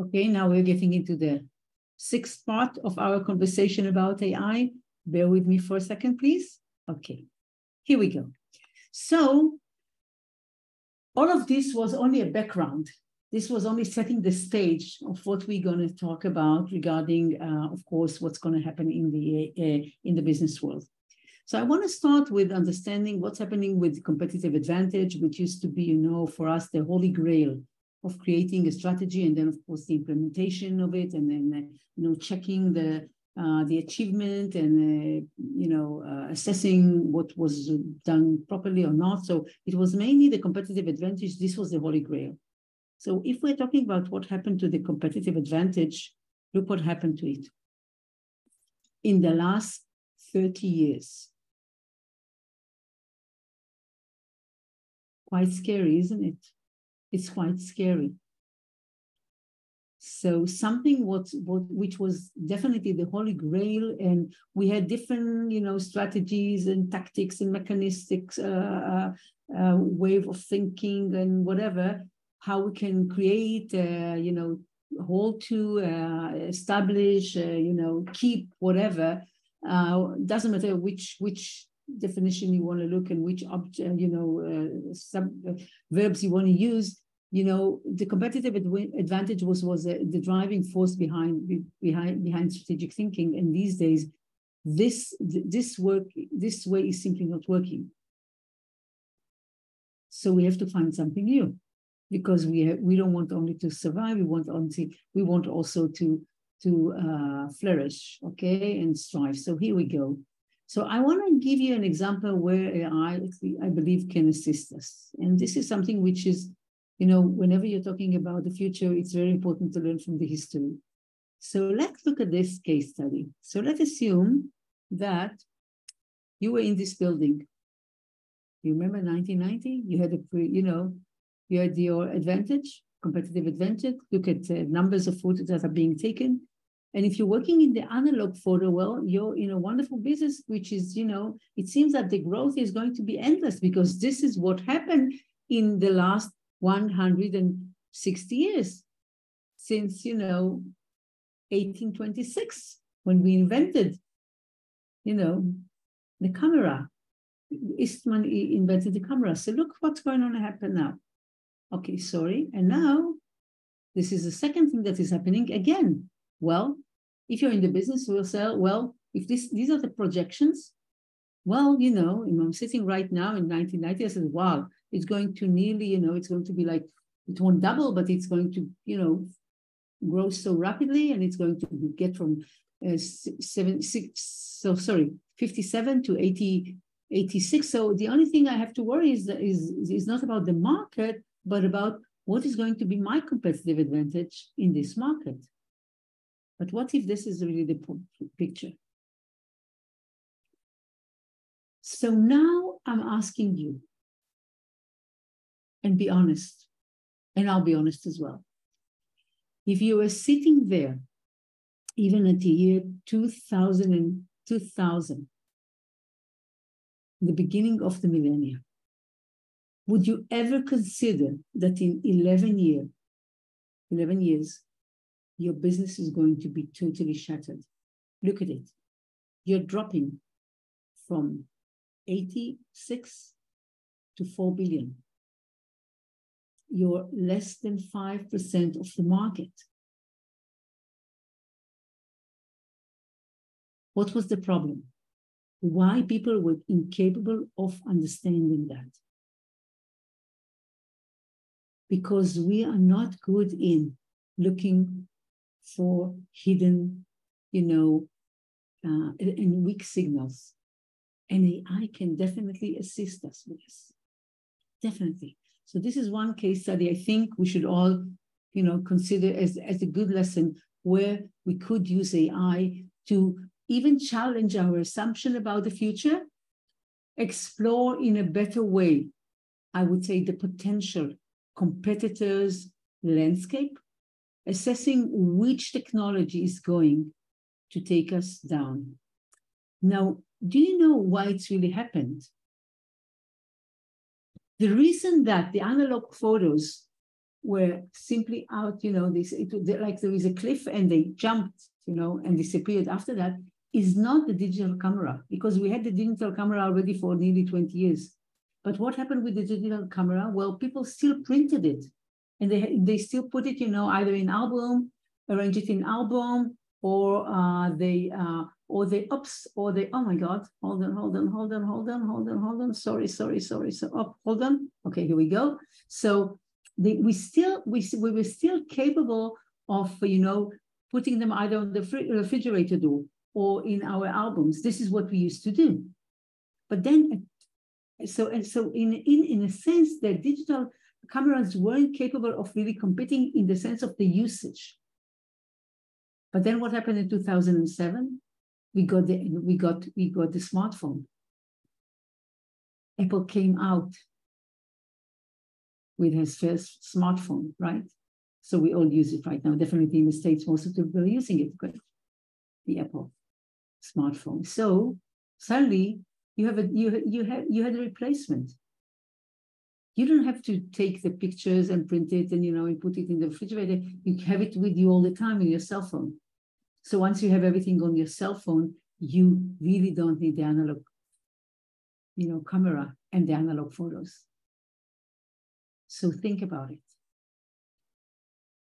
Okay, now we're getting into the sixth part of our conversation about AI. Bear with me for a second, please. Okay, here we go. So all of this was only a background. This was only setting the stage of what we're going to talk about regarding, of course, what's going to happen in the business world. So I want to start with understanding what's happening with competitive advantage, which used to be, you know, for us, the holy grail of creating a strategy, and then, of course, the implementation of it, and then, you know, checking the achievement and, assessing what was done properly or not. So it was mainly the competitive advantage. This was the holy grail. So if we're talking about what happened to the competitive advantage, look what happened to it. In the last 30 years. Quite scary, isn't it? It's quite scary. So something which was definitely the holy grail, and we had different, strategies and tactics and mechanistic way of thinking and whatever, how we can create, hold to, establish, keep, whatever. Doesn't matter which definition you want to look and which verbs you want to use. The competitive advantage was the driving force behind strategic thinking. And these days, this way is simply not working. So we have to find something new, because we don't want only to survive. We want also to flourish, okay, and strive. So here we go. So I want to give you an example where AI, I believe, can assist us. And this is something which is, whenever you're talking about the future, it's very important to learn from the history. So let's look at this case study. So let's assume that you were in this building. You remember 1990? You had you had your advantage, competitive advantage. Look at numbers of photos that are being taken. And if you're working in the analog photo, well, you're in a wonderful business, which is, it seems that the growth is going to be endless, because this is what happened in the last 160 years, since, 1826, when we invented, the camera. Eastman invented the camera. So look what's going on to happen now. Okay, sorry. And now, this is the second thing that is happening again. Well, if you're in the business, we'll say, well, if these are the projections, well, I'm sitting right now in 1990, I said, wow, it's going to nearly, it's going to be like, it won't double, but it's going to, grow so rapidly, and it's going to get from 57 to 86. So the only thing I have to worry is not about the market, but about what is going to be my competitive advantage in this market. But what if this is really the picture? So now I'm asking you, and be honest, and I'll be honest as well. If you were sitting there, even at the year 2000, the beginning of the millennium, would you ever consider that in 11 years, your business is going to be totally shattered? Look at it. You're dropping from 86 to 4 billion. You're less than 5% of the market. What was the problem? Why people were incapable of understanding that? Because we are not good in looking for hidden, and weak signals. And AI can definitely assist us with this. Definitely. So this is one case study I think we should all, consider as a good lesson, where we could use AI to even challenge our assumption about the future, explore in a better way, I would say, the potential competitors' landscape, assessing which technology is going to take us down. Now, do you know why it's really happened? The reason that the analog photos were simply out, like there is a cliff and they jumped, and disappeared after that, is not the digital camera, because we had the digital camera already for nearly 20 years. But what happened with the digital camera? Well, people still printed it, and they still put it, either in album, arrange it in album, or they oh my God, hold on, sorry, hold on. Okay, here we go. So we were still capable of, putting them either on the refrigerator door or in our albums. This is what we used to do. But then, so in a sense, the digital cameras weren't capable of really competing in the sense of the usage. But then what happened in 2007? We got the smartphone. Apple came out with his first smartphone, right? So we all use it right now. Definitely in the States, most of the people are using it, great. The Apple smartphone. So suddenly you had a replacement. You don't have to take the pictures and print it and put it in the refrigerator. You have it with you all the time in your cell phone. So once you have everything on your cell phone, you really don't need the analog, camera and the analog photos. So think about it.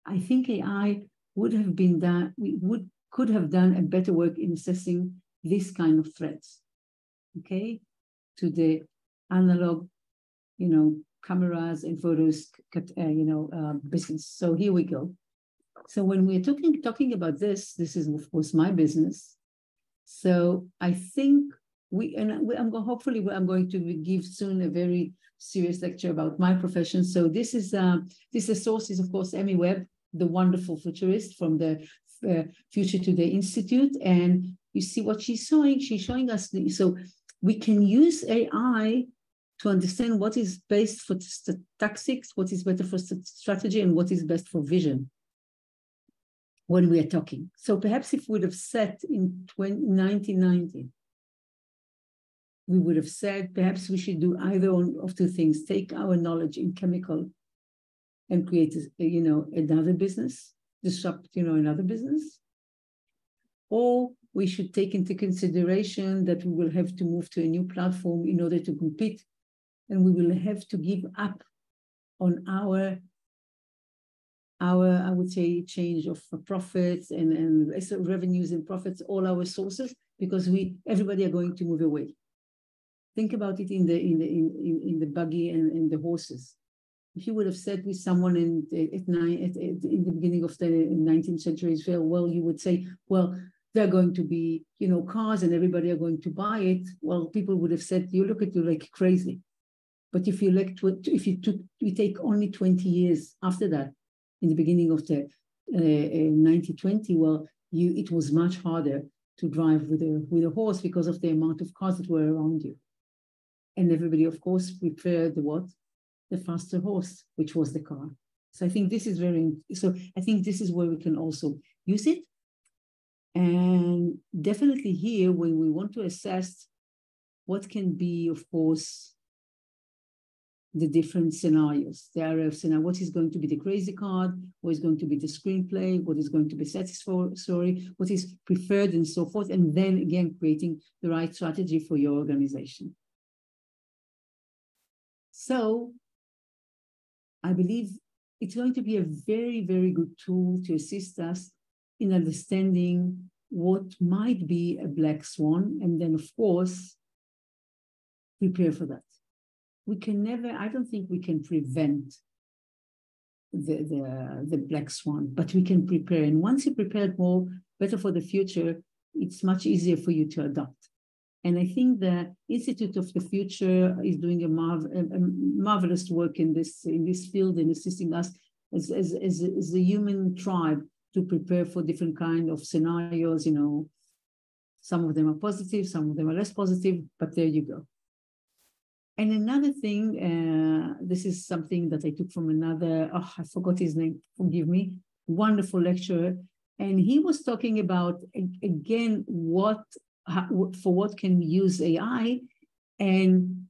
I think AI could have done a better work in assessing this kind of threats, okay, to the analog, cameras and photos, business. So here we go. So when we're talking about this is of course my business. So I think hopefully I'm going to give soon a very serious lecture about my profession. So this source is of course Emmy Webb, the wonderful futurist from the Future Today Institute, and you see what she's showing. She's showing us so we can use AI to understand what is best for tactics, what is better for strategy, and what is best for vision when we are talking. So perhaps if we would have said in 1990, we would have said perhaps we should do either of two things: take our knowledge in chemical and create, another business, disrupt, another business, or we should take into consideration that we will have to move to a new platform in order to compete, and we will have to give up on our I would say, change of profits and revenues and profits, all our sources, because everybody are going to move away. Think about it in the buggy and the horses. If you would have said with someone in the beginning of the 19th century Israel, well, you would say, well, they're going to be, cars and everybody are going to buy it. Well, people would have said, you look at you like crazy. But if you take only 20 years after that, in the beginning of the 1920, well, it was much harder to drive with a horse because of the amount of cars that were around you. And everybody, of course, preferred the faster horse, which was the car. So I think this is I think this is where we can also use it. And definitely here, when we want to assess what can be, of course, the different scenarios, the area of scenario, what is going to be the crazy card, what is going to be the screenplay, what is going to be satisfactory, what is preferred, and so forth. And then again, creating the right strategy for your organization. So I believe it's going to be a very, very good tool to assist us in understanding what might be a black swan, and then, of course, prepare for that. We can never, I don't think we can prevent the black swan, but we can prepare. And once you prepare more, better for the future, it's much easier for you to adopt. And I think the Institute of the Future is doing a marvelous work in this field in assisting us as a human tribe to prepare for different kind of scenarios. Some of them are positive, some of them are less positive, but there you go. And another thing, this is something that I took from another, I forgot his name, forgive me, wonderful lecturer. And he was talking about, again, for what can we use AI. And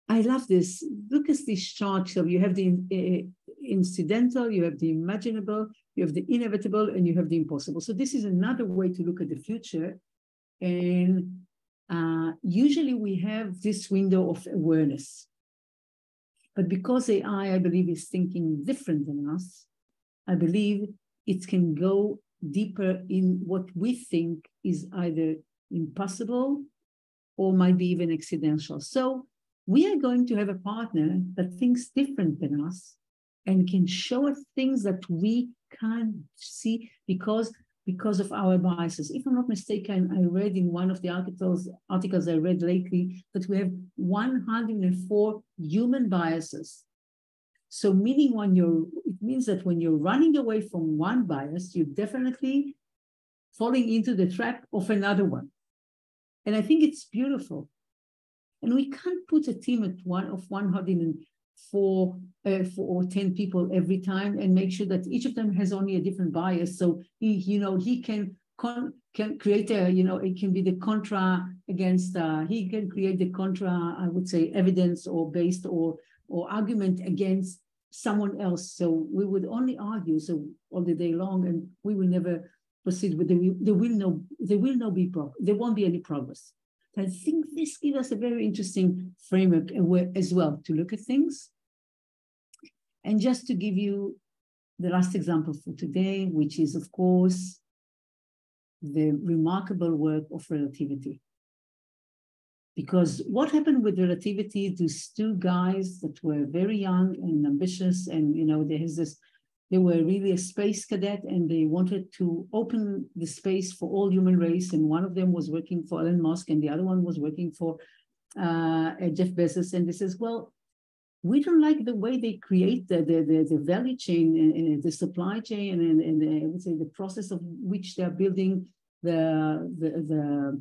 I love this. Look at this chart. So you have the incidental, you have the imaginable, you have the inevitable, and you have the impossible. So this is another way to look at the future. And usually we have this window of awareness. But because AI, I believe, is thinking different than us, I believe it can go deeper in what we think is either impossible or might be even accidental. So we are going to have a partner that thinks different than us and can show us things that we can't see because of our biases. If I'm not mistaken, I read in one of the articles I read lately that we have 104 human biases. So meaning it means that when you're running away from one bias, you're definitely falling into the trap of another one. And I think it's beautiful. And we can't put a team of 104 or 10 people every time and make sure that each of them has only a different bias. So he can create it can be the contra against, he can create the contra, I would say, evidence or based or argument against someone else. So we would only argue all the day long, and we will never proceed with there won't be any progress. I think this gives us a very interesting framework as well to look at things. And just to give you the last example for today, which is, of course, the remarkable work of relativity. Because what happened with relativity, these two guys that were very young and ambitious, and they were really a space cadet, and they wanted to open the space for all human race. And one of them was working for Elon Musk, and the other one was working for Jeff Bezos. And they says, well, we don't like the way they create the value chain and the supply chain and I would say the process of which they're building the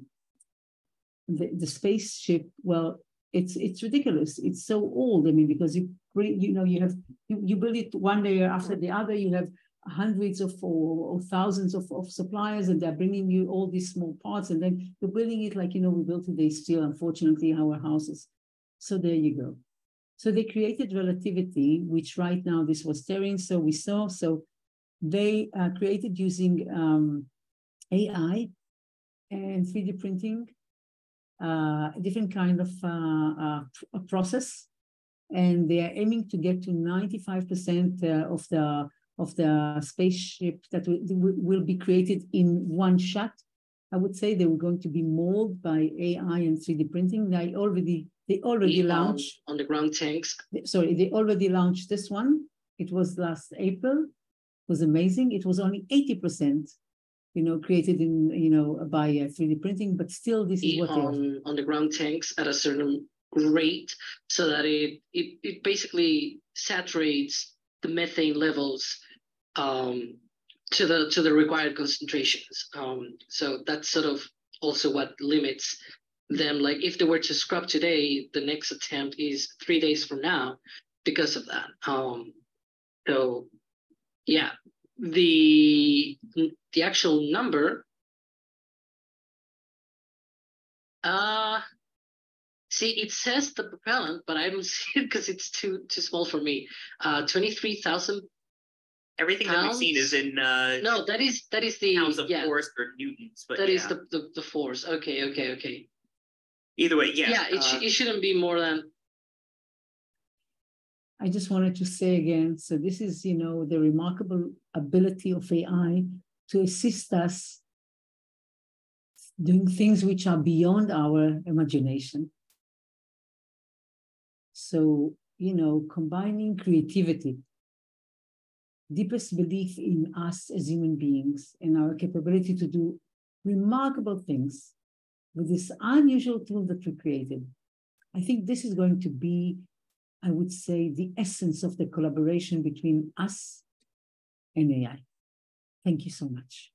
spaceship. Well, it's ridiculous. It's so old. I mean, because you build it one layer after the other. You have hundreds or thousands of suppliers, and they're bringing you all these small parts, and then you're building it like we built today still, unfortunately, our houses. So there you go. So they created relativity, which right now this was staring. So we saw. So they created using AI and 3D printing. A different kind of a process, and they are aiming to get to 95% of the spaceship that will be created in one shot. I would say they were going to be molded by AI and 3D printing. They already launched on the ground tanks. Sorry, they already launched this one. It was last April. It was amazing. It was only 80%. Created in, by 3D printing, but still this is what on the ground tanks at a certain rate, so that it basically saturates the methane levels to the required concentrations. So that's sort of also what limits them. Like if they were to scrub today, the next attempt is 3 days from now because of that. So yeah. The actual number, see, it says the propellant, but I don't see it because it's too small for me. 23,000. Everything that we've seen is in no, that is the pounds of force or newtons, but that is the force. Okay. Either way, yeah. Yeah, it shouldn't be more than. I just wanted to say again, so this is, the remarkable ability of AI to assist us doing things which are beyond our imagination. So, combining creativity, deepest belief in us as human beings and our capability to do remarkable things with this unusual tool that we created. I think this is going to be, I would say, the essence of the collaboration between us and AI. Thank you so much.